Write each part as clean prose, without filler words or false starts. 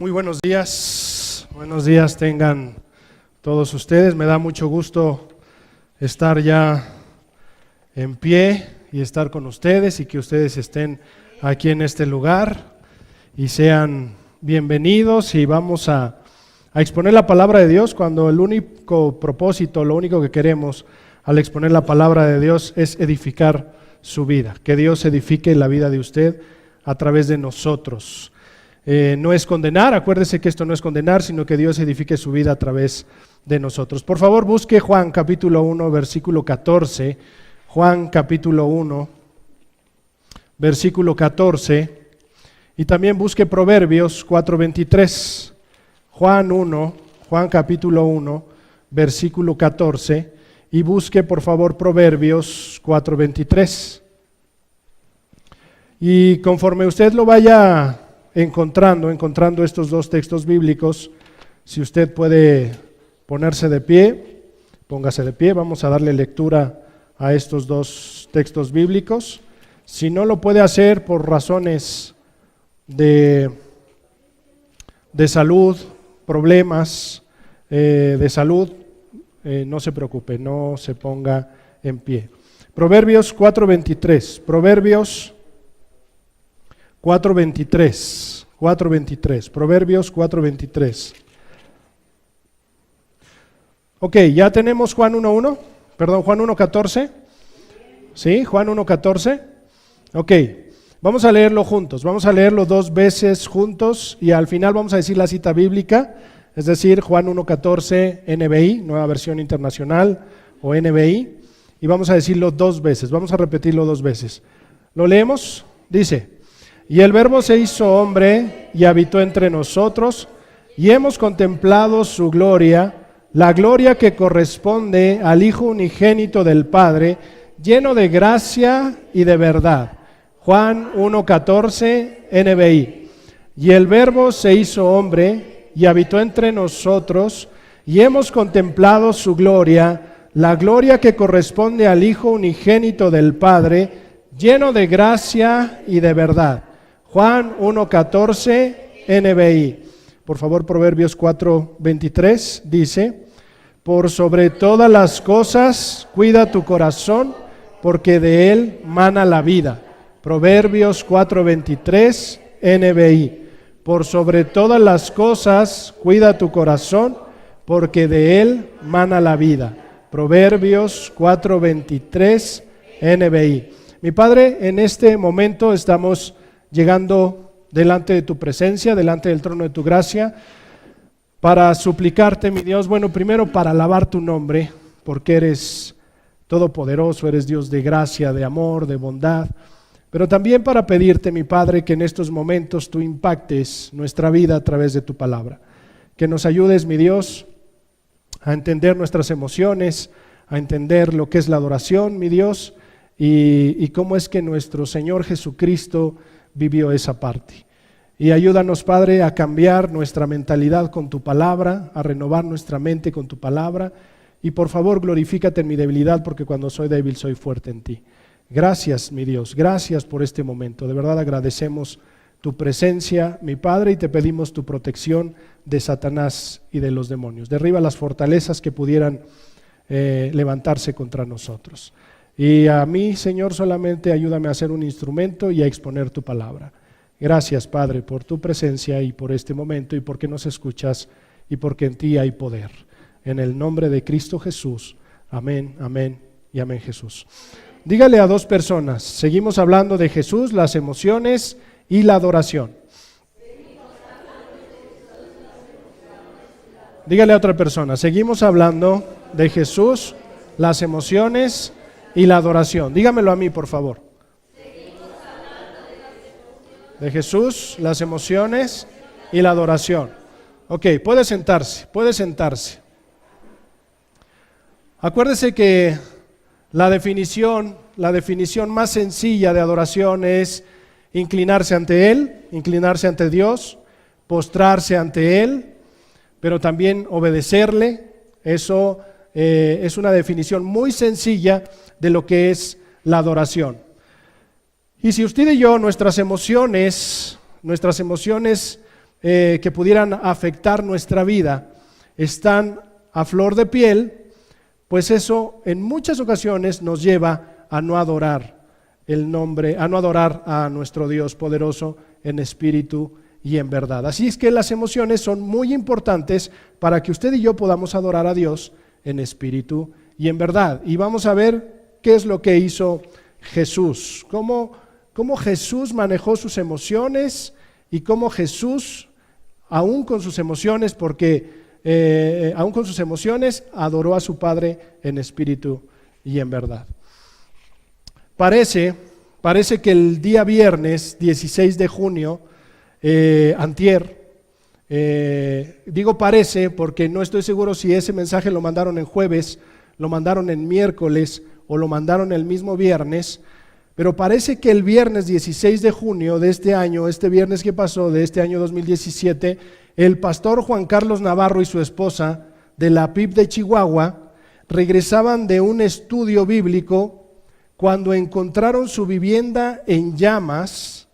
Muy buenos días tengan todos ustedes. Me da mucho gusto estar ya en pie y estar con ustedes y que ustedes estén aquí en este lugar y sean bienvenidos, y vamos a exponer la palabra de Dios cuando el único propósito, lo único que queremos al exponer la palabra de Dios es edificar su vida, que Dios edifique la vida de usted a través de nosotros. No es condenar, acuérdese que esto no es condenar, sino que Dios edifique su vida a través de nosotros. Por favor, busque Juan capítulo 1, versículo 14, Juan capítulo 1, versículo 14, y también busque Proverbios 4:23, Juan capítulo 1, versículo 14, y busque por favor Proverbios 4:23. Y conforme usted lo vaya encontrando estos dos textos bíblicos, si usted puede ponerse de pie, póngase de pie, vamos a darle lectura a estos dos textos bíblicos. Si no lo puede hacer por razones de salud, problemas de salud, no se preocupe, no se ponga en pie. Proverbios 4:23, Proverbios 4:23. Ok, ya tenemos Juan 1:14. ¿Sí? Juan 1:14. Ok, vamos a leerlo juntos, vamos a leerlo dos veces juntos y al final vamos a decir la cita bíblica, es decir, Juan 1:14 NBI, Nueva Versión Internacional o NBI, y vamos a decirlo dos veces, vamos a repetirlo dos veces. ¿Lo leemos? Dice: y el Verbo se hizo hombre y habitó entre nosotros, y hemos contemplado su gloria, la gloria que corresponde al Hijo unigénito del Padre, lleno de gracia y de verdad. Juan 1:14 NBI. Y el Verbo se hizo hombre y habitó entre nosotros, y hemos contemplado su gloria, la gloria que corresponde al Hijo unigénito del Padre, lleno de gracia y de verdad. Juan 1:14 NBI. Por favor, Proverbios 4:23 dice: por sobre todas las cosas cuida tu corazón, porque de él mana la vida. Proverbios 4:23 NBI. Por sobre todas las cosas cuida tu corazón, porque de él mana la vida. Proverbios 4:23 NBI. Mi Padre, en este momento estamos llegando delante de tu presencia, delante del trono de tu gracia, para suplicarte, mi Dios, bueno, primero para alabar tu nombre, porque eres todopoderoso, eres Dios de gracia, de amor, de bondad, pero también para pedirte, mi Padre, que en estos momentos tú impactes nuestra vida a través de tu palabra, que nos ayudes, mi Dios, a entender nuestras emociones, a entender lo que es la adoración, mi Dios, y cómo es que nuestro Señor Jesucristo vivió esa parte. Y ayúdanos, Padre, a cambiar nuestra mentalidad con tu palabra, a renovar nuestra mente con tu palabra, y por favor glorifícate en mi debilidad, porque cuando soy débil soy fuerte en ti. Gracias, mi Dios, gracias por este momento, de verdad agradecemos tu presencia, mi Padre, y te pedimos tu protección de Satanás y de los demonios. Derriba las fortalezas que pudieran levantarse contra nosotros. Y a mí, Señor, solamente ayúdame a ser un instrumento y a exponer tu palabra. Gracias, Padre, por tu presencia y por este momento y porque nos escuchas y porque en ti hay poder. En el nombre de Cristo Jesús. Amén, amén y amén, Jesús. Dígale a dos personas, seguimos hablando de Jesús, las emociones y la adoración. Dígale a otra persona, seguimos hablando de Jesús, las emociones y la adoración. Dígamelo a mí, por favor. De Jesús, las emociones y la adoración. Ok, puede sentarse. Acuérdese que la definición más sencilla de adoración es inclinarse ante Él, inclinarse ante Dios, postrarse ante Él, pero también obedecerle. Eso es una definición muy sencilla de lo que es la adoración. Y si usted y yo, nuestras emociones que pudieran afectar nuestra vida están a flor de piel, pues eso en muchas ocasiones nos lleva a no adorar a no adorar a nuestro Dios poderoso en espíritu y en verdad. Así es que las emociones son muy importantes para que usted y yo podamos adorar a Dios en espíritu y en verdad. Y vamos a ver qué es lo que hizo Jesús, cómo Jesús manejó sus emociones y cómo Jesús, aún con sus emociones, aún con sus emociones, adoró a su Padre en espíritu y en verdad. Parece que el día viernes 16 de junio, antier, digo parece porque no estoy seguro si ese mensaje lo mandaron en jueves, lo mandaron en miércoles o lo mandaron el mismo viernes, pero parece que el viernes 16 de junio de este año, este viernes que pasó de este año 2017, el pastor Juan Carlos Navarro y su esposa de la PIB de Chihuahua regresaban de un estudio bíblico cuando encontraron su vivienda en llamas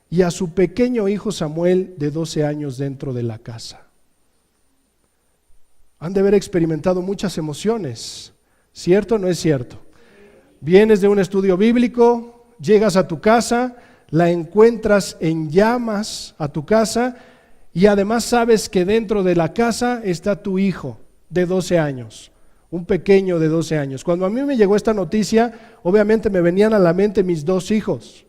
y a su pequeño hijo Samuel de 12 años dentro de la casa. Han de haber experimentado muchas emociones, ¿cierto o no es cierto? Vienes de un estudio bíblico, llegas a tu casa, la encuentras en llamas a tu casa y además sabes que dentro de la casa está tu hijo de 12 años. Un pequeño de 12 años. Cuando a mí me llegó esta noticia, obviamente me venían a la mente mis dos hijos.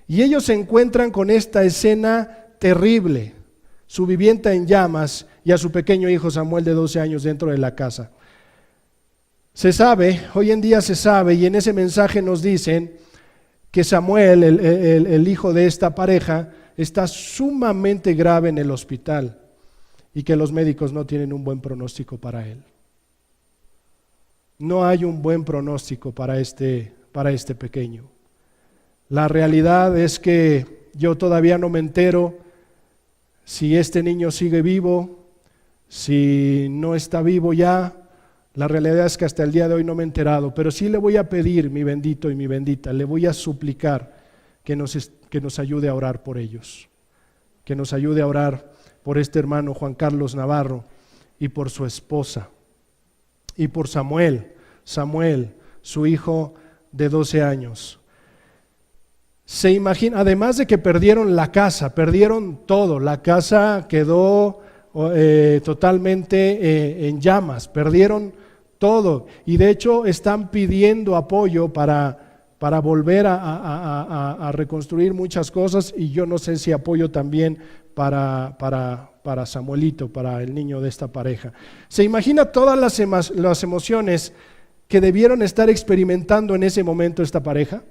Y ellos se encuentran con esta escena terrible. Su vivienda en llamas y a su pequeño hijo Samuel de 12 años dentro de la casa. Se sabe, hoy en día se sabe, y en ese mensaje nos dicen que Samuel, el hijo de esta pareja, está sumamente grave en el hospital. Y que los médicos no tienen un buen pronóstico para él. No hay un buen pronóstico para este pequeño. La realidad es que yo todavía no me entero si este niño sigue vivo, si no está vivo ya. La realidad es que hasta el día de hoy no me he enterado, pero sí le voy a pedir, mi bendito y mi bendita, le voy a suplicar que nos ayude a orar por ellos, que nos ayude a orar por este hermano Juan Carlos Navarro y por su esposa y por Samuel, su hijo de 12 años. Se imagina, además de que perdieron la casa, perdieron todo, la casa quedó totalmente en llamas, perdieron todo y de hecho están pidiendo apoyo para volver a reconstruir muchas cosas y yo no sé si apoyo también para Samuelito, para el niño de esta pareja. ¿Se imagina todas las emociones que debieron estar experimentando en ese momento esta pareja?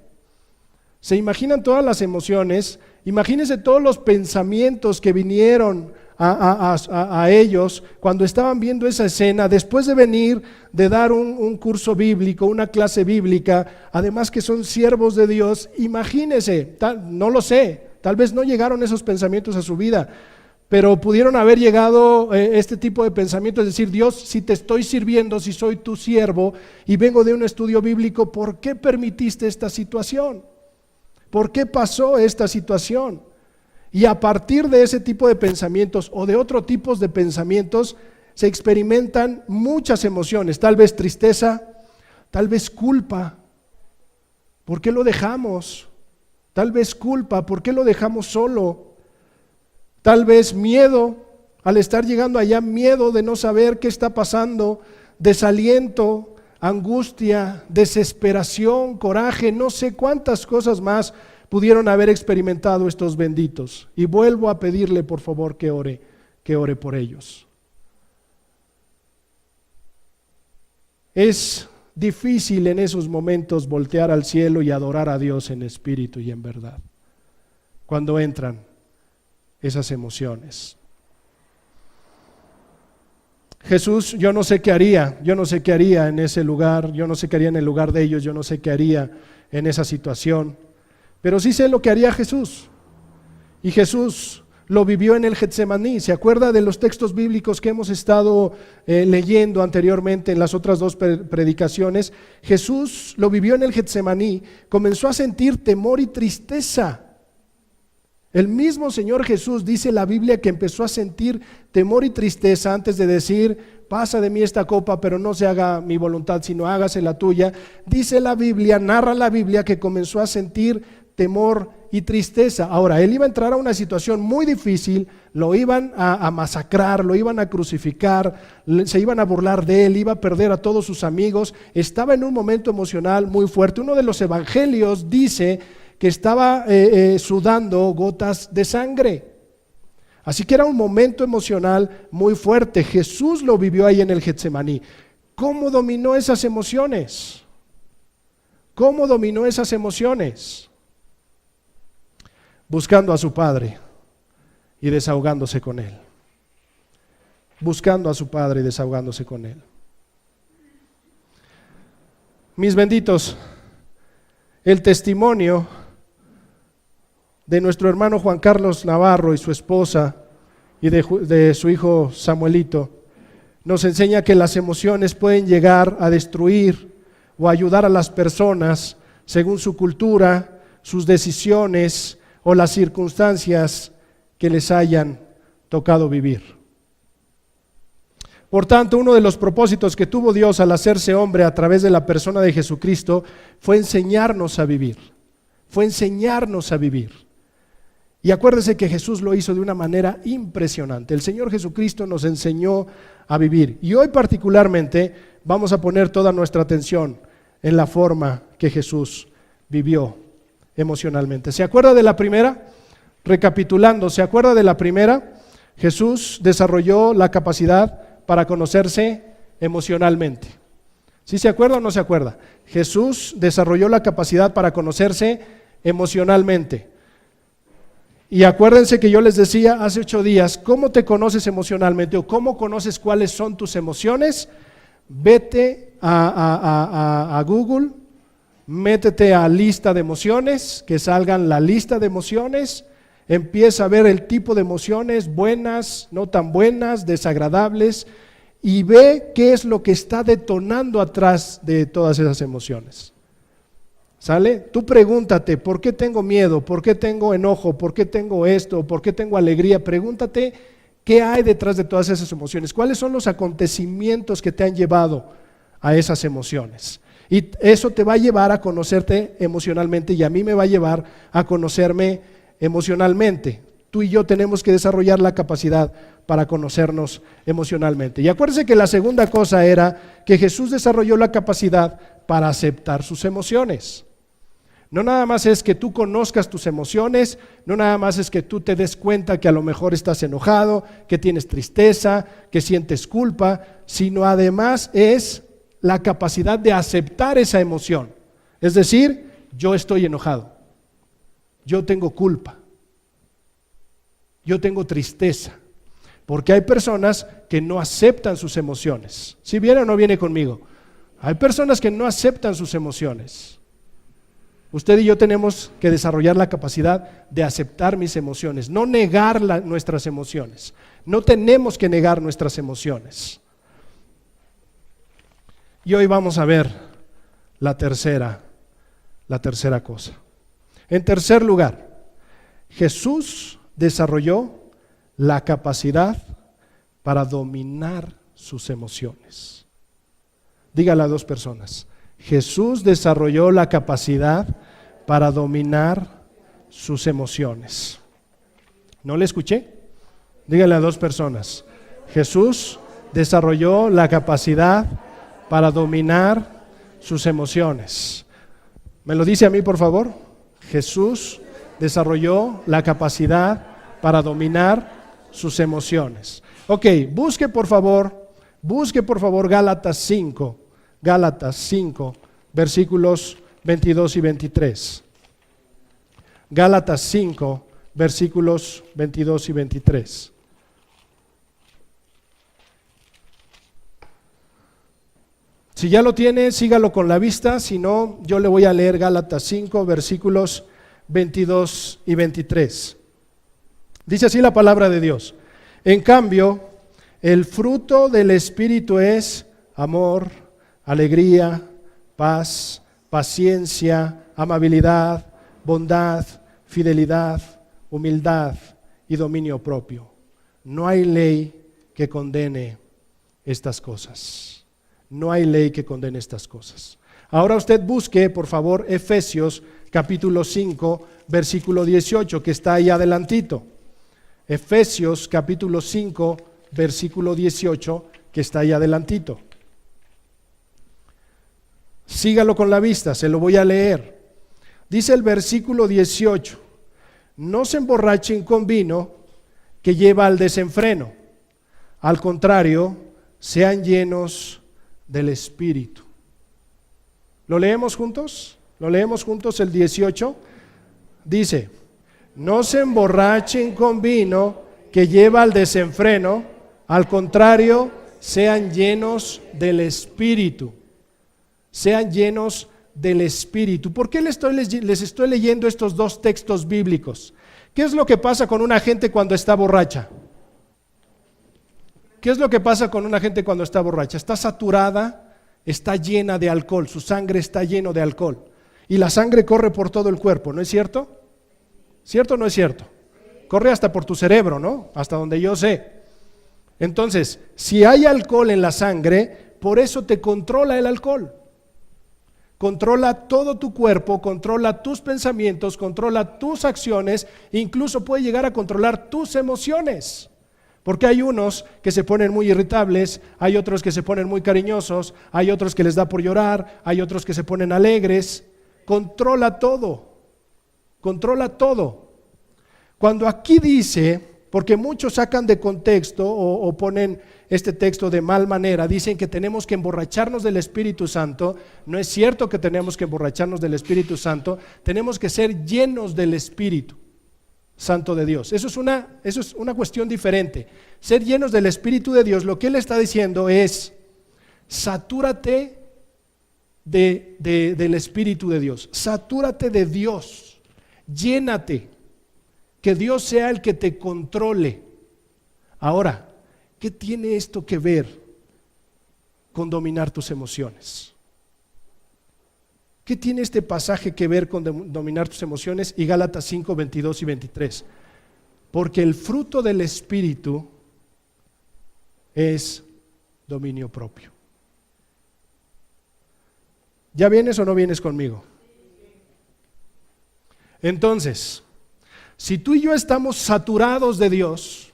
¿Se imaginan todas las emociones? Imagínense todos los pensamientos que vinieron a ellos cuando estaban viendo esa escena, después de venir de dar un curso bíblico, una clase bíblica, además que son siervos de Dios. Imagínense, no lo sé, tal vez no llegaron esos pensamientos a su vida, pero pudieron haber llegado este tipo de pensamientos, es decir, Dios, si te estoy sirviendo, si soy tu siervo y vengo de un estudio bíblico, ¿por qué permitiste esta situación? ¿Por qué pasó esta situación? Y a partir de ese tipo de pensamientos o de otros tipos de pensamientos se experimentan muchas emociones, tal vez tristeza, tal vez culpa. ¿Por qué lo dejamos? Tal vez culpa, ¿por qué lo dejamos solo? Tal vez miedo, al estar llegando allá, miedo de no saber qué está pasando, desaliento, angustia, desesperación, coraje, no sé cuántas cosas más pudieron haber experimentado estos benditos. Y vuelvo a pedirle por favor que ore por ellos. Es difícil en esos momentos voltear al cielo y adorar a Dios en espíritu y en verdad, cuando entran esas emociones. Jesús, yo no sé qué haría en ese lugar, yo no sé qué haría en el lugar de ellos, yo no sé qué haría en esa situación, pero sí sé lo que haría Jesús. Y Jesús lo vivió en el Getsemaní. ¿Se acuerda de los textos bíblicos que hemos estado leyendo anteriormente en las otras dos predicaciones? Jesús lo vivió en el Getsemaní, comenzó a sentir temor y tristeza. El mismo Señor Jesús, dice la Biblia, que empezó a sentir temor y tristeza antes de decir: pasa de mí esta copa, pero no se haga mi voluntad, sino hágase la tuya. Dice la Biblia, narra la Biblia, que comenzó a sentir temor y tristeza. Ahora, él iba a entrar a una situación muy difícil, lo iban a masacrar, lo iban a crucificar, se iban a burlar de él, iba a perder a todos sus amigos, estaba en un momento emocional muy fuerte. Uno de los evangelios dice que estaba sudando gotas de sangre. Así que era un momento emocional muy fuerte. Jesús lo vivió ahí en el Getsemaní. ¿Cómo dominó esas emociones? ¿Cómo dominó esas emociones? Buscando a su Padre y desahogándose con Él. Buscando a su Padre y desahogándose con Él. Mis benditos, el testimonio de nuestro hermano Juan Carlos Navarro y su esposa y de su hijo Samuelito nos enseña que las emociones pueden llegar a destruir o ayudar a las personas según su cultura, sus decisiones o las circunstancias que les hayan tocado vivir. Por tanto, uno de los propósitos que tuvo Dios al hacerse hombre a través de la persona de Jesucristo fue enseñarnos a vivir. Fue enseñarnos a vivir. Y acuérdese que Jesús lo hizo de una manera impresionante. El Señor Jesucristo nos enseñó a vivir. Y hoy particularmente vamos a poner toda nuestra atención en la forma que Jesús vivió emocionalmente. ¿Se acuerda de la primera? Recapitulando, ¿se acuerda de la primera? Jesús desarrolló la capacidad para conocerse emocionalmente. ¿Sí se acuerda o no se acuerda? Jesús desarrolló la capacidad para conocerse emocionalmente. Y acuérdense que yo les decía hace 8 días, ¿cómo te conoces emocionalmente o cómo conoces cuáles son tus emociones? Vete a Google, métete a lista de emociones, que salgan la lista de emociones, empieza a ver el tipo de emociones, buenas, no tan buenas, desagradables, y ve qué es lo que está detonando atrás de todas esas emociones. ¿Sale? Tú pregúntate, ¿por qué tengo miedo? ¿Por qué tengo enojo? ¿Por qué tengo esto? ¿Por qué tengo alegría? Pregúntate qué hay detrás de todas esas emociones. ¿Cuáles son los acontecimientos que te han llevado a esas emociones? Y eso te va a llevar a conocerte emocionalmente y a mí me va a llevar a conocerme emocionalmente. Tú y yo tenemos que desarrollar la capacidad para conocernos emocionalmente. Y acuérdense que la segunda cosa era que Jesús desarrolló la capacidad para aceptar sus emociones. No nada más es que tú conozcas tus emociones, no nada más es que tú te des cuenta que a lo mejor estás enojado, que tienes tristeza, que sientes culpa, sino además es la capacidad de aceptar esa emoción. Es decir, yo estoy enojado, yo tengo culpa, yo tengo tristeza, porque hay personas que no aceptan sus emociones. ¿Sí viene o no viene conmigo? Hay personas que no aceptan sus emociones. Usted y yo tenemos que desarrollar la capacidad de aceptar mis emociones, no negar nuestras emociones. No tenemos que negar nuestras emociones. Y hoy vamos a ver la tercera cosa. En tercer lugar, Jesús desarrolló la capacidad para dominar sus emociones. Dígale a 2 personas. Jesús desarrolló la capacidad para dominar sus emociones. ¿No le escuché? Dígale a 2 personas. Jesús desarrolló la capacidad para dominar sus emociones. ¿Me lo dice a mí, por favor? Jesús desarrolló la capacidad para dominar sus emociones. Ok, busque por favor Gálatas 5, versículos 22 y 23. Gálatas 5, versículos 22 y 23. Si ya lo tiene, sígalo con la vista, si no, yo le voy a leer Gálatas 5, versículos 22 y 23. Dice así la palabra de Dios. En cambio, el fruto del Espíritu es amor, alegría, paz, paciencia, amabilidad, bondad, fidelidad, humildad y dominio propio. No hay ley que condene estas cosas. No hay ley que condene estas cosas. Ahora usted busque, por favor, Efesios capítulo 5, versículo 18, que está ahí adelantito. Efesios capítulo 5, versículo 18, que está ahí adelantito. Sígalo con la vista, se lo voy a leer. Dice el versículo 18, no se emborrachen con vino que lleva al desenfreno. Al contrario, sean llenos del Espíritu. ¿Lo leemos juntos? ¿Lo leemos juntos el 18? Dice, no se emborrachen con vino que lleva al desenfreno, al contrario, sean llenos del Espíritu. Sean llenos del Espíritu. ¿Por qué les estoy leyendo estos dos textos bíblicos? ¿Qué es lo que pasa con una gente cuando está borracha? ¿Qué es lo que pasa con una gente cuando está borracha? Está saturada, está llena de alcohol, su sangre está lleno de alcohol. Y la sangre corre por todo el cuerpo, ¿no es cierto? ¿Cierto o no es cierto? Corre hasta por tu cerebro, ¿no? Hasta donde yo sé. Entonces, si hay alcohol en la sangre, por eso te controla el alcohol. Controla todo tu cuerpo, controla tus pensamientos, controla tus acciones, incluso puede llegar a controlar tus emociones. Porque hay unos que se ponen muy irritables, hay otros que se ponen muy cariñosos, hay otros que les da por llorar, hay otros que se ponen alegres. Controla todo, controla todo. Cuando aquí dice, porque muchos sacan de contexto o ponen este texto de mal manera, dicen que tenemos que emborracharnos del Espíritu Santo. No es cierto que tenemos que emborracharnos del Espíritu Santo, tenemos que ser llenos del Espíritu Santo de Dios. Eso es una cuestión diferente. Ser llenos del Espíritu de Dios, lo que Él está diciendo es, satúrate del Espíritu de Dios, satúrate de Dios, llénate, que Dios sea el que te controle. Ahora, ¿qué tiene esto que ver con dominar tus emociones? ¿Qué tiene este pasaje que ver con dominar tus emociones? Y Gálatas 5, 22 y 23. Porque el fruto del Espíritu es dominio propio. ¿Ya vienes o no vienes conmigo? Entonces, si tú y yo estamos saturados de Dios,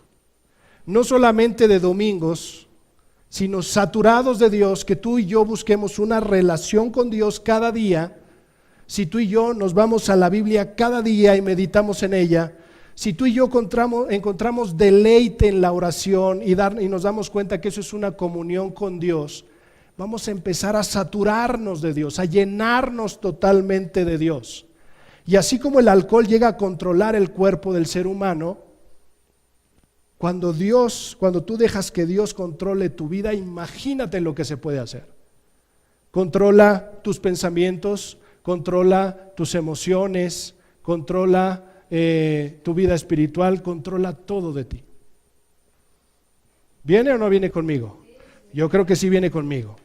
no solamente de domingos, sino saturados de Dios, que tú y yo busquemos una relación con Dios cada día, si tú y yo nos vamos a la Biblia cada día y meditamos en ella, si tú y yo encontramos deleite en la oración y nos damos cuenta que eso es una comunión con Dios, vamos a empezar a saturarnos de Dios, a llenarnos totalmente de Dios. Y así como el alcohol llega a controlar el cuerpo del ser humano, cuando tú dejas que Dios controle tu vida, imagínate lo que se puede hacer. Controla tus pensamientos, controla tus emociones, controla tu vida espiritual, controla todo de ti. ¿Viene o no viene conmigo? Yo creo que sí viene conmigo.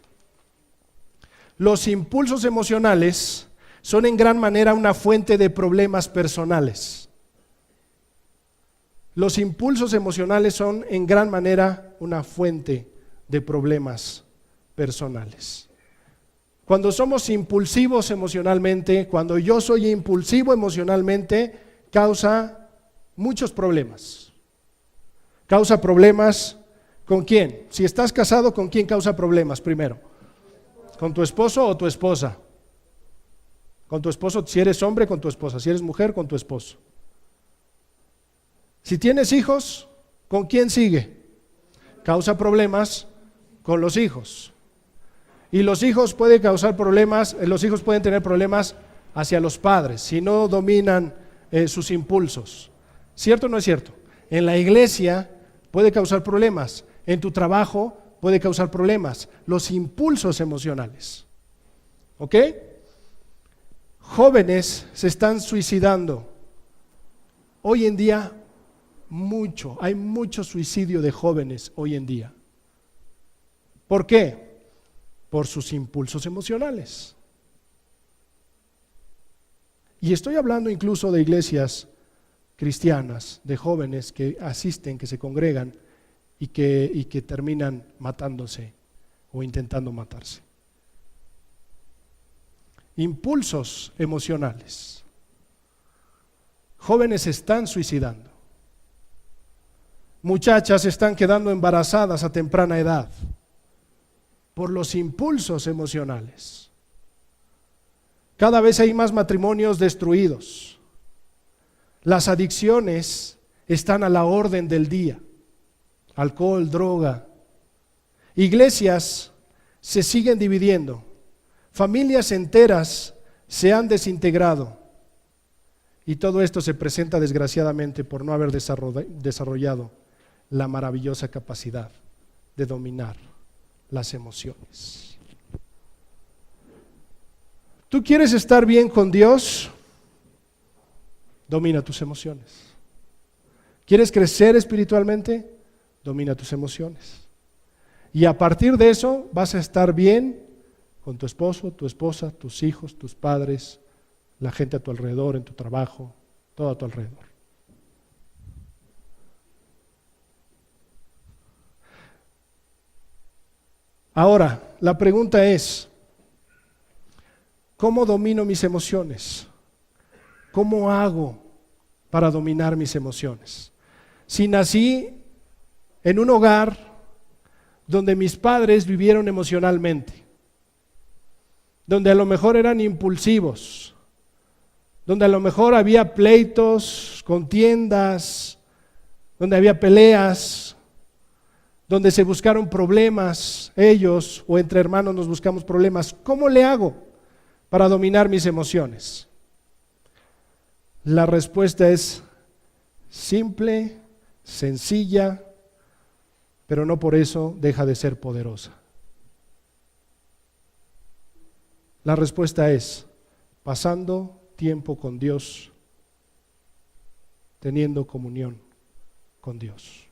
Los impulsos emocionales son en gran manera una fuente de problemas personales. Los impulsos emocionales son en gran manera una fuente de problemas personales. Cuando somos impulsivos emocionalmente, cuando yo soy impulsivo emocionalmente, causa muchos problemas. Causa problemas ¿con quién? Si estás casado, ¿con quién causa problemas primero? ¿Con tu esposo o tu esposa? Con tu esposo, si eres hombre, con tu esposa. Si eres mujer, con tu esposo. Si tienes hijos, ¿con quién sigue? Causa problemas con los hijos. Y los hijos pueden causar problemas, los hijos pueden tener problemas hacia los padres si no dominan sus impulsos. ¿Cierto o no es cierto? En la iglesia puede causar problemas, en tu trabajo puede causar problemas, los impulsos emocionales. ¿Ok? Jóvenes se están suicidando. Hoy en día hay mucho suicidio de jóvenes hoy en día. ¿Por qué? Por sus impulsos emocionales. Y estoy hablando incluso de iglesias cristianas, de jóvenes que asisten, que se congregan y que terminan matándose o intentando matarse. Impulsos emocionales. Jóvenes se están suicidando. Muchachas se están quedando embarazadas a temprana edad por los impulsos emocionales. Cada vez hay más matrimonios destruidos. Las adicciones están a la orden del día. Alcohol, droga. Iglesias se siguen dividiendo. Familias enteras se han desintegrado. Y todo esto se presenta desgraciadamente por no haber desarrollado la maravillosa capacidad de dominar las emociones. ¿Tú quieres estar bien con Dios? Domina tus emociones. ¿Quieres crecer espiritualmente? Domina tus emociones. Y a partir de eso vas a estar bien con tu esposo, tu esposa, tus hijos, tus padres, la gente a tu alrededor, en tu trabajo, todo a tu alrededor. Ahora, la pregunta es, ¿cómo domino mis emociones? ¿Cómo hago para dominar mis emociones? Si nací en un hogar donde mis padres vivieron emocionalmente, donde a lo mejor eran impulsivos, donde a lo mejor había pleitos, contiendas, donde había peleas, donde se buscaron problemas, ellos o entre hermanos nos buscamos problemas. ¿Cómo le hago para dominar mis emociones? La respuesta es simple, sencilla, pero no por eso deja de ser poderosa. La respuesta es pasando tiempo con Dios, teniendo comunión con Dios.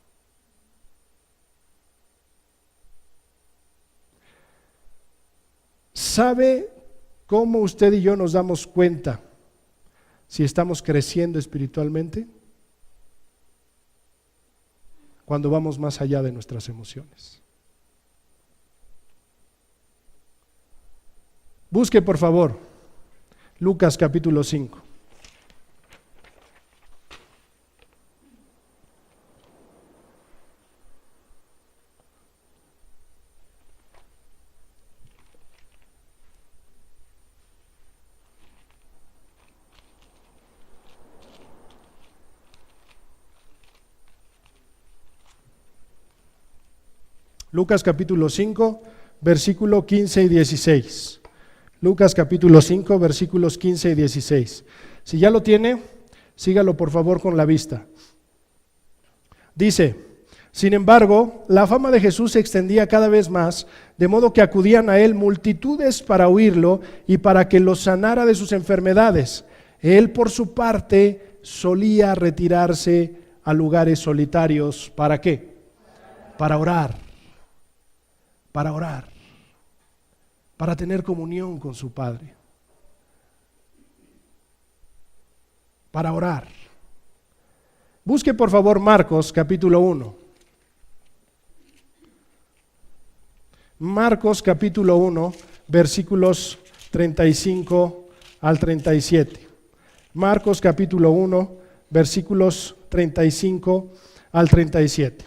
¿Sabe cómo usted y yo nos damos cuenta si estamos creciendo espiritualmente? Cuando vamos más allá de nuestras emociones. Busque por favor Lucas capítulo 5. Lucas capítulo 5, versículo 15 y 16. Lucas capítulo 5, versículos 15 y 16. Si ya lo tiene, sígalo por favor con la vista. Dice, sin embargo, la fama de Jesús se extendía cada vez más, de modo que acudían a él multitudes para oírlo y para que los sanara de sus enfermedades. Él, por su parte, solía retirarse a lugares solitarios. ¿Para qué? Para orar. Para orar, para tener comunión con su Padre, para orar. Busque por favor Marcos capítulo 1. Marcos capítulo 1, versículos 35 al 37. Marcos capítulo 1, versículos 35 al 37.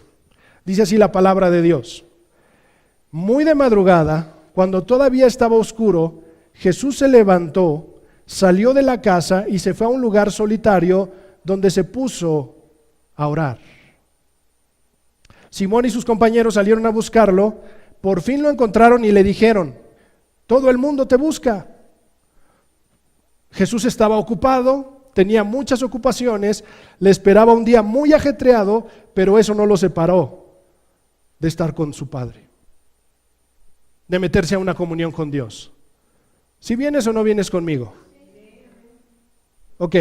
Dice así la palabra de Dios. Muy de madrugada, cuando todavía estaba oscuro, Jesús se levantó, salió de la casa y se fue a un lugar solitario donde se puso a orar. Simón y sus compañeros salieron a buscarlo, por fin lo encontraron y le dijeron, todo el mundo te busca. Jesús estaba ocupado, tenía muchas ocupaciones, le esperaba un día muy ajetreado, pero eso no lo separó de estar con su Padre, de meterse a una comunión con Dios. ¿Si vienes o no vienes conmigo? Ok,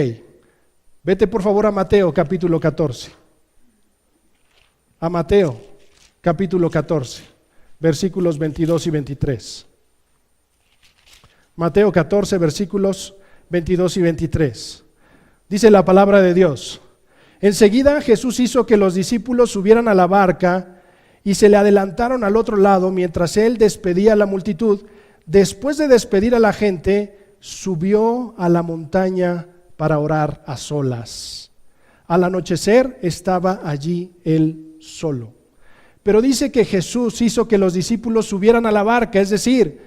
vete por favor a Mateo capítulo 14. A Mateo capítulo 14, versículos 22 y 23. Mateo 14, versículos 22 y 23. Dice la palabra de Dios. Enseguida Jesús hizo que los discípulos subieran a la barca y se le adelantaron al otro lado mientras él despedía a la multitud. Después de despedir a la gente, subió a la montaña para orar a solas. Al anochecer estaba allí él solo. Pero dice que Jesús hizo que los discípulos subieran a la barca, es decir,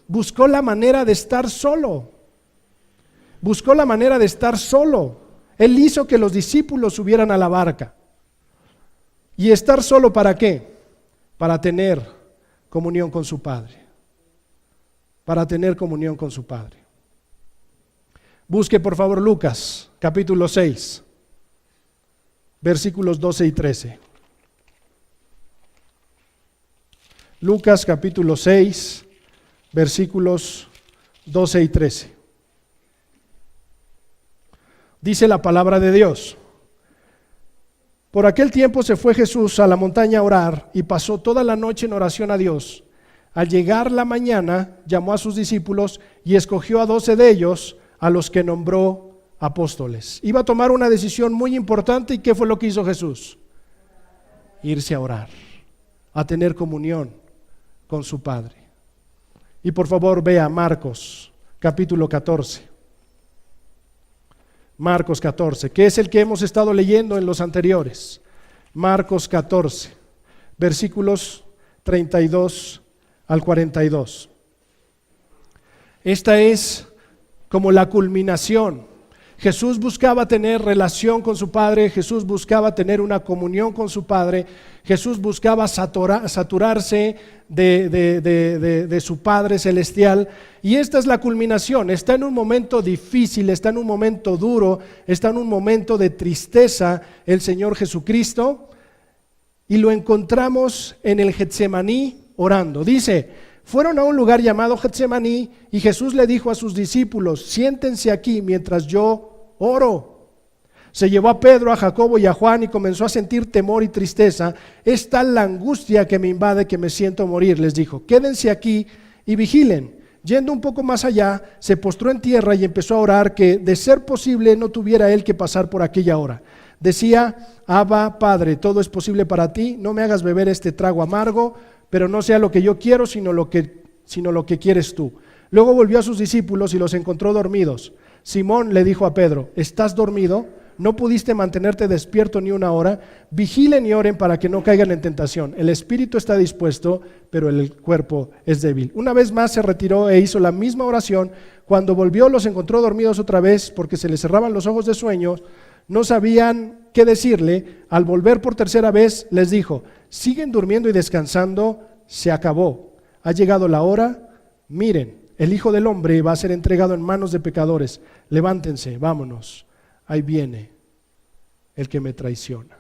buscó la manera de estar solo. Buscó la manera de estar solo. Él hizo que los discípulos subieran a la barca. ¿Y estar solo para qué? Para tener comunión con su Padre. Para tener comunión con su Padre. Busque por favor Lucas, capítulo 6, versículos 12 y 13. Lucas, capítulo 6, versículos 12 y 13. Dice la palabra de Dios: por aquel tiempo se fue Jesús a la montaña a orar y pasó toda la noche en oración a Dios. Al llegar la mañana, llamó a sus discípulos y escogió a 12 de ellos, a los que nombró apóstoles. Iba a tomar una decisión muy importante. ¿Y qué fue lo que hizo Jesús? Irse a orar, a tener comunión con su Padre. Y por favor vea Marcos, capítulo 14. Marcos 14, que es el que hemos estado leyendo en los anteriores. Marcos 14, versículos 32 al 42. Esta es como la culminación. Jesús buscaba tener relación con su Padre, Jesús buscaba tener una comunión con su Padre, Jesús buscaba saturarse de su Padre celestial, y esta es la culminación. Está en un momento difícil, está en un momento duro, está en un momento de tristeza el Señor Jesucristo, y lo encontramos en el Getsemaní orando. Dice: fueron a un lugar llamado Getsemaní y Jesús le dijo a sus discípulos: siéntense aquí mientras yo oro. Se llevó a Pedro, a Jacobo y a Juan y comenzó a sentir temor y tristeza. Es tal la angustia que me invade que me siento morir. Les dijo: quédense aquí y vigilen. Yendo un poco más allá, se postró en tierra y empezó a orar que, de ser posible, no tuviera él que pasar por aquella hora. Decía: Abba, Padre, todo es posible para ti, no me hagas beber este trago amargo, pero no sea lo que yo quiero, sino lo que quieres tú. Luego volvió a sus discípulos y los encontró dormidos. Simón le dijo a Pedro: ¿estás dormido? ¿No pudiste mantenerte despierto ni una hora? Vigilen y oren para que no caigan en tentación. El espíritu está dispuesto, pero el cuerpo es débil. Una vez más se retiró e hizo la misma oración. Cuando volvió los encontró dormidos otra vez, porque se les cerraban los ojos de sueño. No sabían qué decirle. Al volver por tercera vez les dijo: ¿siguen durmiendo y descansando? Se acabó. Ha llegado la hora. Miren, el Hijo del Hombre va a ser entregado en manos de pecadores. Levántense, vámonos. Ahí viene el que me traiciona.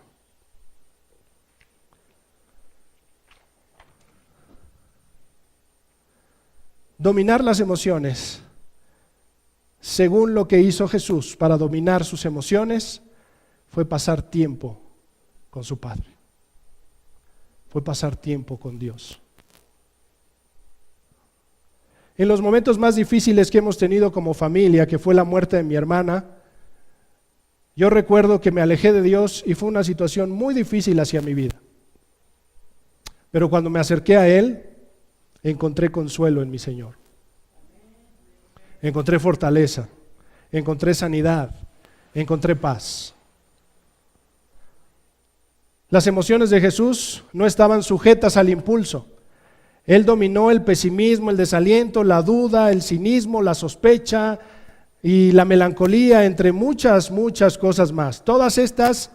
Dominar las emociones. Según lo que hizo Jesús para dominar sus emociones, fue pasar tiempo con su Padre. Fue pasar tiempo con Dios. En los momentos más difíciles que hemos tenido como familia, que fue la muerte de mi hermana, yo recuerdo que me alejé de Dios y fue una situación muy difícil hacia mi vida. Pero cuando me acerqué a Él, encontré consuelo en mi Señor. Encontré fortaleza, encontré sanidad, encontré paz. Las emociones de Jesús no estaban sujetas al impulso. Él dominó el pesimismo, el desaliento, la duda, el cinismo, la sospecha y la melancolía, entre muchas cosas más. Todas estas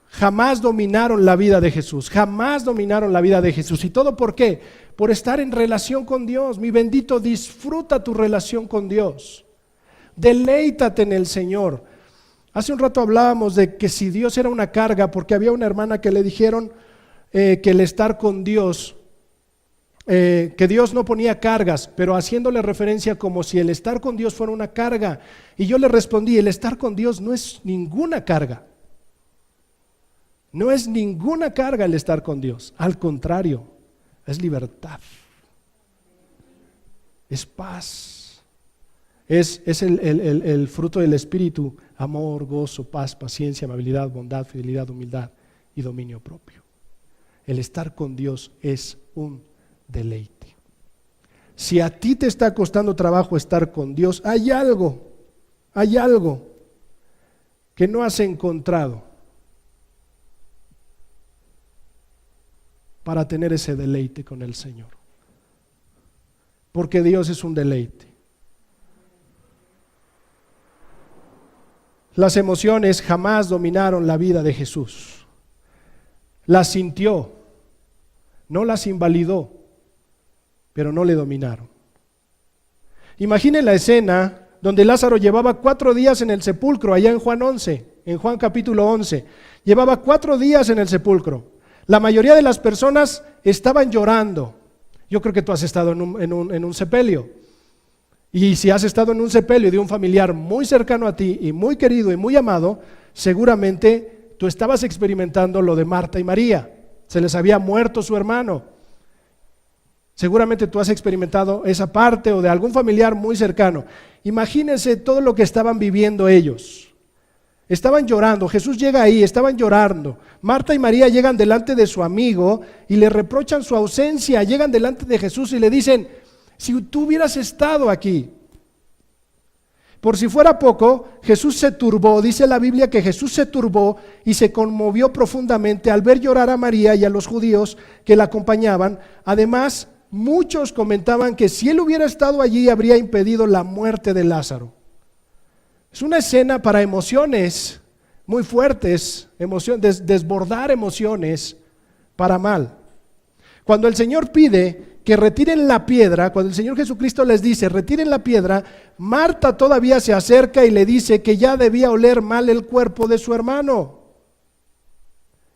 jamás dominaron la vida de Jesús, jamás dominaron la vida de Jesús. ¿Y todo por qué? Por estar en relación con Dios. Mi bendito, disfruta tu relación con Dios. Deleítate en el Señor. Hace un rato hablábamos de que si Dios era una carga, porque había una hermana que le dijeron que el estar con Dios, que Dios no ponía cargas, pero haciéndole referencia como si el estar con Dios fuera una carga. Y yo le respondí: el estar con Dios no es ninguna carga. No es ninguna carga el estar con Dios. Al contrario, es libertad, es paz, Es el fruto del Espíritu: amor, gozo, paz, paciencia, amabilidad, bondad, fidelidad, humildad y dominio propio. El estar con Dios es un deleite. Si a ti te está costando trabajo estar con Dios, hay algo que no has encontrado para tener ese deleite con el Señor. Porque Dios es un deleite. Las emociones jamás dominaron la vida de Jesús. Las sintió, no las invalidó, pero no le dominaron. Imaginen la escena donde Lázaro llevaba 4 días en el sepulcro, allá en Juan 11, en Juan capítulo 11. Llevaba 4 días en el sepulcro. La mayoría de las personas estaban llorando. Yo creo que tú has estado en un sepelio. Y si has estado en un sepelio de un familiar muy cercano a ti y muy querido y muy amado, seguramente tú estabas experimentando lo de Marta y María. Se les había muerto su hermano. Seguramente tú has experimentado esa parte, o de algún familiar muy cercano. Imagínense todo lo que estaban viviendo ellos. Estaban llorando. Jesús llega ahí, estaban llorando. Marta y María llegan delante de su amigo y le reprochan su ausencia. Llegan delante de Jesús y le dicen: si tú hubieras estado aquí. Por si fuera poco, Jesús se turbó. Dice la Biblia que Jesús se turbó y se conmovió profundamente al ver llorar a María y a los judíos que la acompañaban. Además, muchos comentaban que si él hubiera estado allí, habría impedido la muerte de Lázaro. Es una escena para emociones muy fuertes, desbordar emociones para mal. Cuando el Señor pide que retiren la piedra, cuando el Señor Jesucristo les dice: retiren la piedra, Marta todavía se acerca y le dice que ya debía oler mal el cuerpo de su hermano.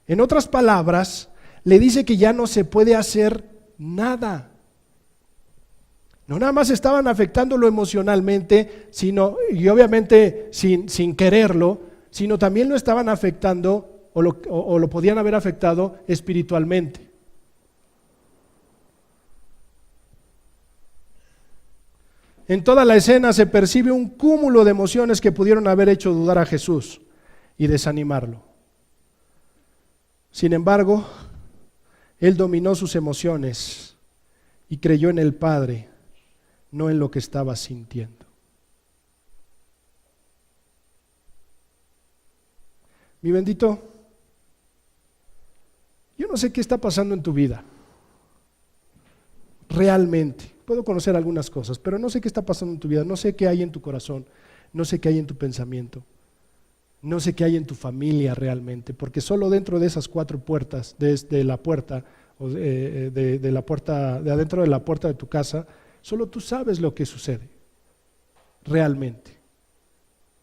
En otras palabras, le dice que ya no se puede hacer nada. No nada más estaban afectándolo emocionalmente, sino, y obviamente sin quererlo, sino también lo estaban afectando o lo podían haber afectado espiritualmente. En toda la escena se percibe un cúmulo de emociones que pudieron haber hecho dudar a Jesús y desanimarlo. Sin embargo, él dominó sus emociones y creyó en el Padre, no en lo que estaba sintiendo. Mi bendito, yo no sé qué está pasando en tu vida, realmente. Puedo conocer algunas cosas, pero no sé qué está pasando en tu vida, no sé qué hay en tu corazón, no sé qué hay en tu pensamiento, no sé qué hay en tu familia realmente, porque solo dentro de esas 4 puertas, desde la puerta, o de la puerta, de adentro de la puerta de tu casa, solo tú sabes lo que sucede, realmente.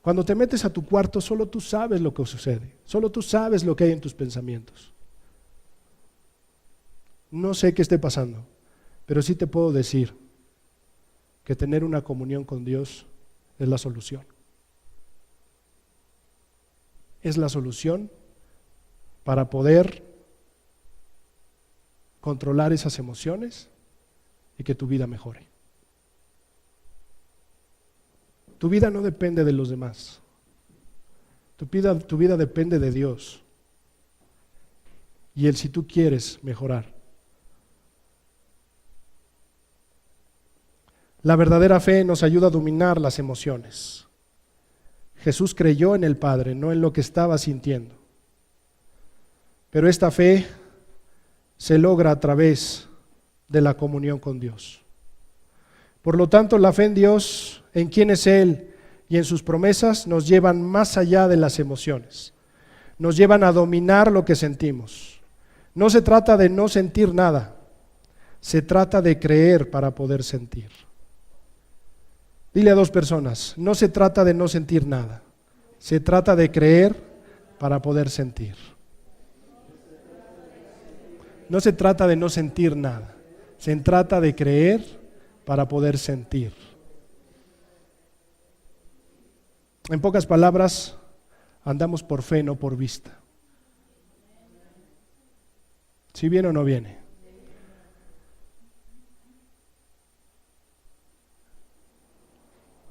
Cuando te metes a tu cuarto, solo tú sabes lo que sucede, solo tú sabes lo que hay en tus pensamientos. No sé qué esté pasando, pero sí te puedo decir que tener una comunión con Dios es la solución. Es la solución para poder controlar esas emociones y que tu vida mejore. Tu vida no depende de los demás. Tu vida depende de Dios. Y si tú quieres mejorar. La verdadera fe nos ayuda a dominar las emociones. Jesús creyó en el Padre, no en lo que estaba sintiendo. Pero esta fe se logra a través de la comunión con Dios. Por lo tanto, la fe en Dios, en quién es Él y en sus promesas, nos llevan más allá de las emociones. Nos llevan a dominar lo que sentimos. No se trata de no sentir nada, se trata de creer para poder sentir. Dile a 2 personas: no se trata de no sentir nada, se trata de creer para poder sentir. No se trata de no sentir nada, se trata de creer para poder sentir. En pocas palabras, andamos por fe, no por vista. ¿Sí viene o no viene?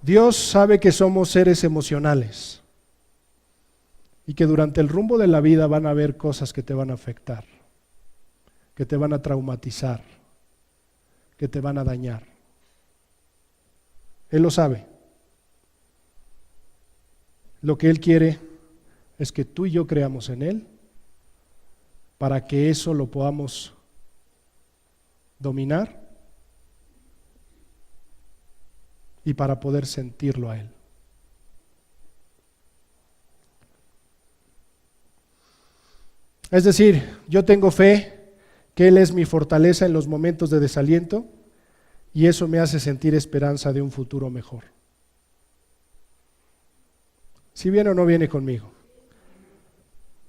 Dios sabe que somos seres emocionales y que durante el rumbo de la vida van a haber cosas que te van a afectar, que te van a traumatizar, que te van a dañar. Él lo sabe. Lo que Él quiere es que tú y yo creamos en Él para que eso lo podamos dominar y para poder sentirlo a Él. Es decir, yo tengo fe que Él es mi fortaleza en los momentos de desaliento y eso me hace sentir esperanza de un futuro mejor. ¿Si viene o no viene conmigo?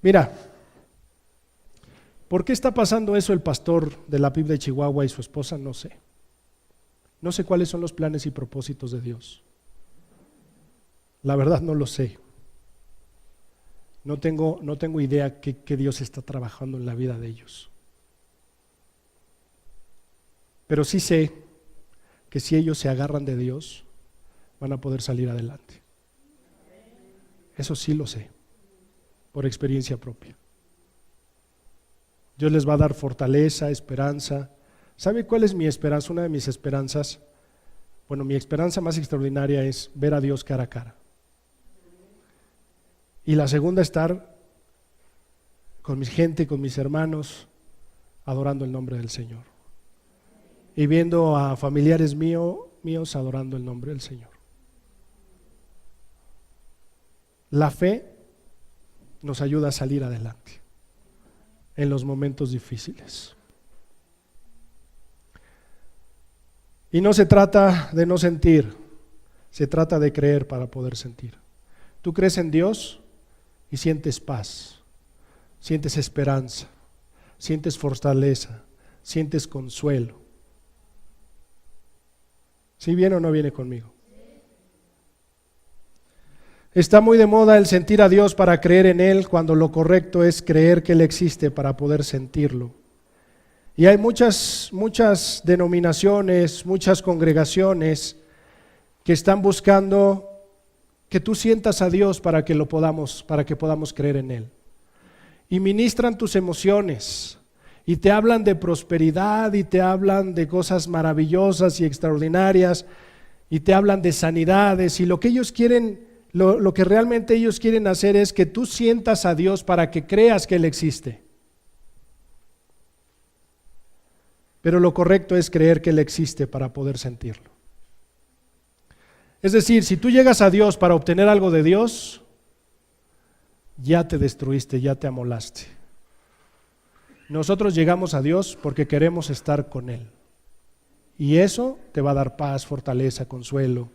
Mira, ¿por qué está pasando eso el pastor de la PIB de Chihuahua y su esposa? No sé. No sé cuáles son los planes y propósitos de Dios. La verdad no lo sé. No tengo idea qué Dios está trabajando en la vida de ellos. Pero sí sé que si ellos se agarran de Dios, van a poder salir adelante. Eso sí lo sé, por experiencia propia. Dios les va a dar fortaleza, esperanza. ¿Sabe cuál es mi esperanza? Una de mis esperanzas, bueno, mi esperanza más extraordinaria es ver a Dios cara a cara. Y la segunda, estar con mi gente, con mis hermanos, adorando el nombre del Señor. Y viendo a familiares míos adorando el nombre del Señor. La fe nos ayuda a salir adelante en los momentos difíciles. Y no se trata de no sentir, se trata de creer para poder sentir. Tú crees en Dios y sientes paz, sientes esperanza, sientes fortaleza, sientes consuelo. ¿Sí viene o no viene conmigo? Está muy de moda el sentir a Dios para creer en Él, cuando lo correcto es creer que Él existe para poder sentirlo. Y hay muchas denominaciones, muchas congregaciones que están buscando que tú sientas a Dios para que podamos creer en Él. Y ministran tus emociones y te hablan de prosperidad y te hablan de cosas maravillosas y extraordinarias y te hablan de sanidades, y lo que ellos quieren, lo que realmente ellos quieren hacer es que tú sientas a Dios para que creas que Él existe. Pero lo correcto es creer que Él existe para poder sentirlo. Es decir, si tú llegas a Dios para obtener algo de Dios, ya te destruiste, ya te amolaste. Nosotros llegamos a Dios porque queremos estar con Él. Y eso te va a dar paz, fortaleza, consuelo.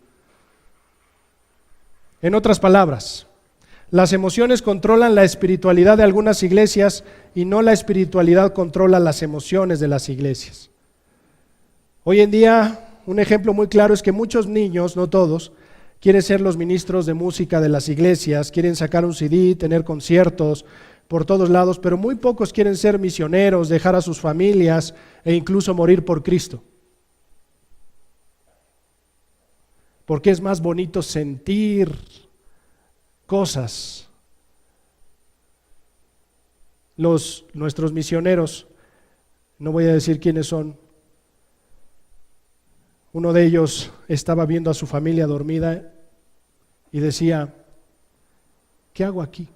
En otras palabras, las emociones controlan la espiritualidad de algunas iglesias y no la espiritualidad controla las emociones de las iglesias. Hoy en día, un ejemplo muy claro es que muchos niños, no todos, quieren ser los ministros de música de las iglesias, quieren sacar un CD, tener conciertos por todos lados, pero muy pocos quieren ser misioneros, dejar a sus familias e incluso morir por Cristo. Porque es más bonito sentir cosas. Nuestros misioneros, no voy a decir quiénes son, uno de ellos estaba viendo a su familia dormida y decía, ¿qué hago aquí?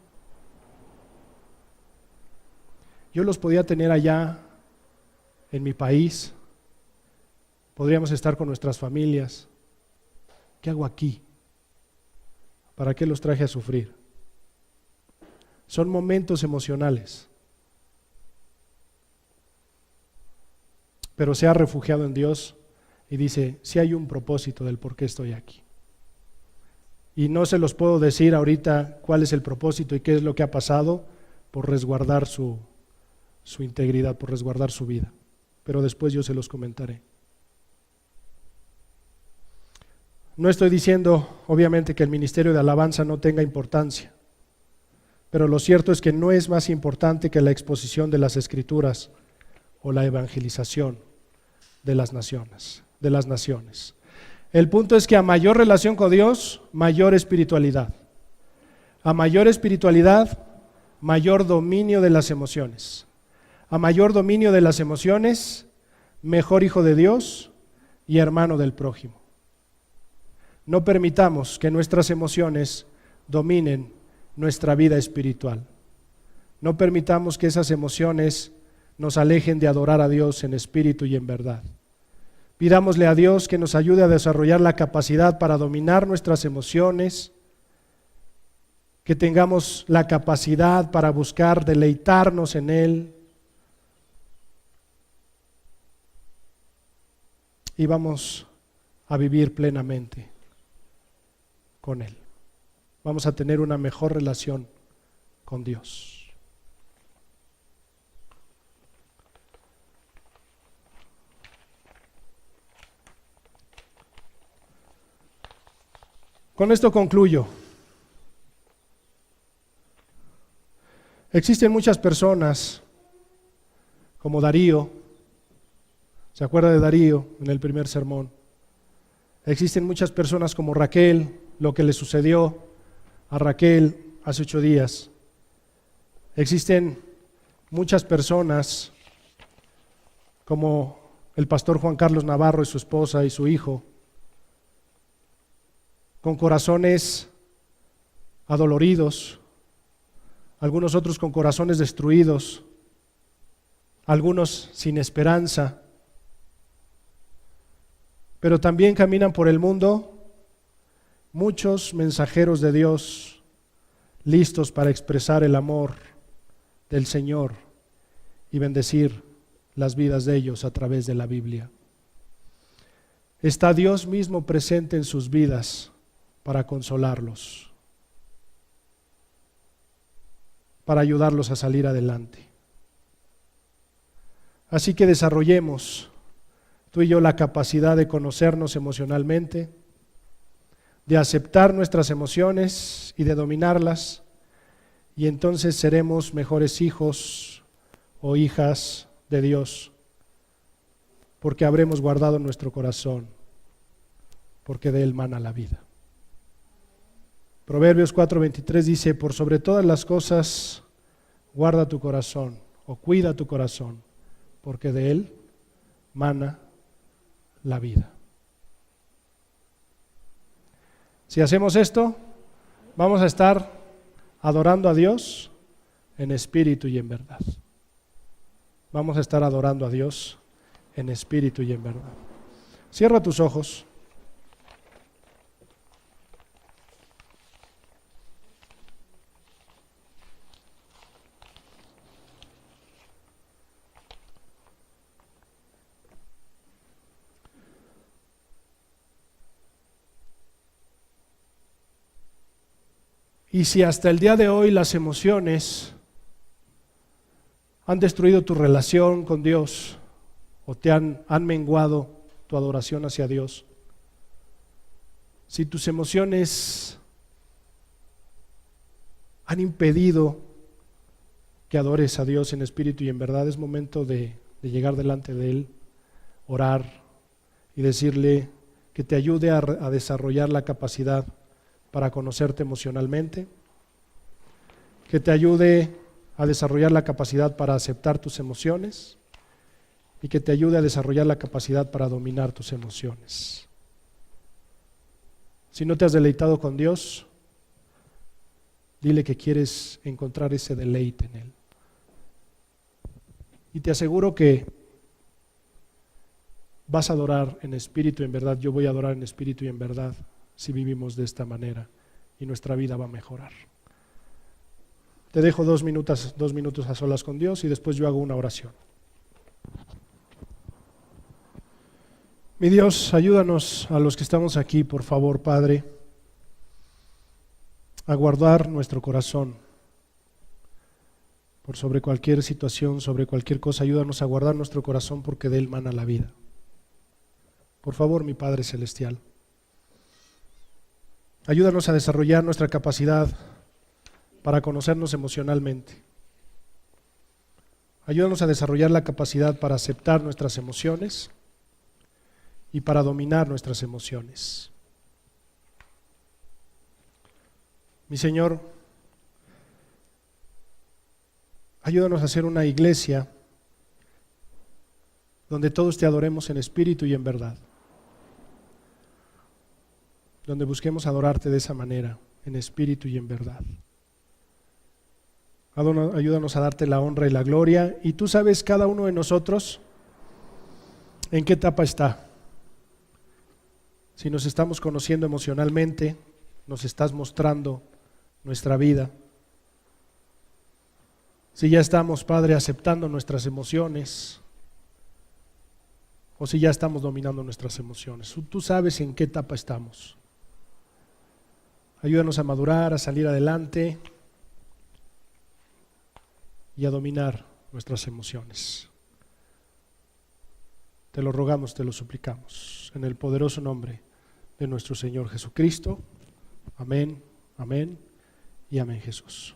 Yo los podía tener allá en mi país, podríamos estar con nuestras familias. ¿Qué hago aquí? ¿Para qué los traje a sufrir? Son momentos emocionales. Pero se ha refugiado en Dios y dice, sí hay un propósito del por qué estoy aquí. Y no se los puedo decir ahorita cuál es el propósito y qué es lo que ha pasado por resguardar su integridad, por resguardar su vida. Pero después yo se los comentaré. No estoy diciendo, obviamente, que el ministerio de alabanza no tenga importancia, pero lo cierto es que no es más importante que la exposición de las Escrituras o la evangelización de las naciones. El punto es que a mayor relación con Dios, mayor espiritualidad. A mayor espiritualidad, mayor dominio de las emociones. A mayor dominio de las emociones, mejor hijo de Dios y hermano del prójimo. No permitamos que nuestras emociones dominen nuestra vida espiritual. No permitamos que esas emociones nos alejen de adorar a Dios en espíritu y en verdad. Pidámosle a Dios que nos ayude a desarrollar la capacidad para dominar nuestras emociones, que tengamos la capacidad para buscar deleitarnos en Él, y vamos a vivir plenamente con Él. Vamos a tener una mejor relación con Dios. Con esto concluyo. Existen muchas personas como Darío. ¿Se acuerda de Darío en el primer sermón? Existen muchas personas como Raquel, lo que le sucedió a Raquel hace 8 días. Existen muchas personas como el pastor Juan Carlos Navarro y su esposa y su hijo, con corazones adoloridos, algunos otros con corazones destruidos, algunos sin esperanza, pero también caminan por el mundo muchos mensajeros de Dios listos para expresar el amor del Señor y bendecir las vidas de ellos a través de la Biblia. Está Dios mismo presente en sus vidas para consolarlos, para ayudarlos a salir adelante. Así que desarrollemos tú y yo la capacidad de conocernos emocionalmente, de aceptar nuestras emociones y de dominarlas, y entonces seremos mejores hijos o hijas de Dios, porque habremos guardado nuestro corazón, porque de él mana la vida. Proverbios 4:23 dice: por sobre todas las cosas guarda tu corazón o cuida tu corazón, porque de él mana la vida. Si hacemos esto, vamos a estar adorando a Dios en espíritu y en verdad. Vamos a estar adorando a Dios en espíritu y en verdad. Cierra tus ojos. Y si hasta el día de hoy las emociones han destruido tu relación con Dios o te han menguado tu adoración hacia Dios, si tus emociones han impedido que adores a Dios en espíritu y en verdad, es momento de llegar delante de Él, orar y decirle que te ayude a desarrollar la capacidad para conocerte emocionalmente, que te ayude a desarrollar la capacidad para aceptar tus emociones y que te ayude a desarrollar la capacidad para dominar tus emociones. Si no te has deleitado con Dios, dile que quieres encontrar ese deleite en Él. Y te aseguro que vas a adorar en espíritu y en verdad. Yo voy a adorar en espíritu y en verdad si vivimos de esta manera, y nuestra vida va a mejorar. Te dejo 2 minutos a solas con Dios y después yo hago una oración. Mi Dios, ayúdanos a los que estamos aquí, por favor, Padre, a guardar nuestro corazón por sobre cualquier situación, sobre cualquier cosa. Ayúdanos a guardar nuestro corazón porque de él mana la vida. Por favor, mi Padre Celestial, ayúdanos a desarrollar nuestra capacidad para conocernos emocionalmente. Ayúdanos a desarrollar la capacidad para aceptar nuestras emociones y para dominar nuestras emociones. Mi Señor, ayúdanos a ser una iglesia donde todos te adoremos en espíritu y en verdad, donde busquemos adorarte de esa manera, en espíritu y en verdad. Ayúdanos a darte la honra y la gloria, y tú sabes cada uno de nosotros en qué etapa está. Si nos estamos conociendo emocionalmente, nos estás mostrando nuestra vida. Si ya estamos, Padre, aceptando nuestras emociones, o si ya estamos dominando nuestras emociones. Tú sabes en qué etapa estamos. Ayúdanos a madurar, a salir adelante y a dominar nuestras emociones. Te lo rogamos, te lo suplicamos, en el poderoso nombre de nuestro Señor Jesucristo. Amén, amén y amén, Jesús.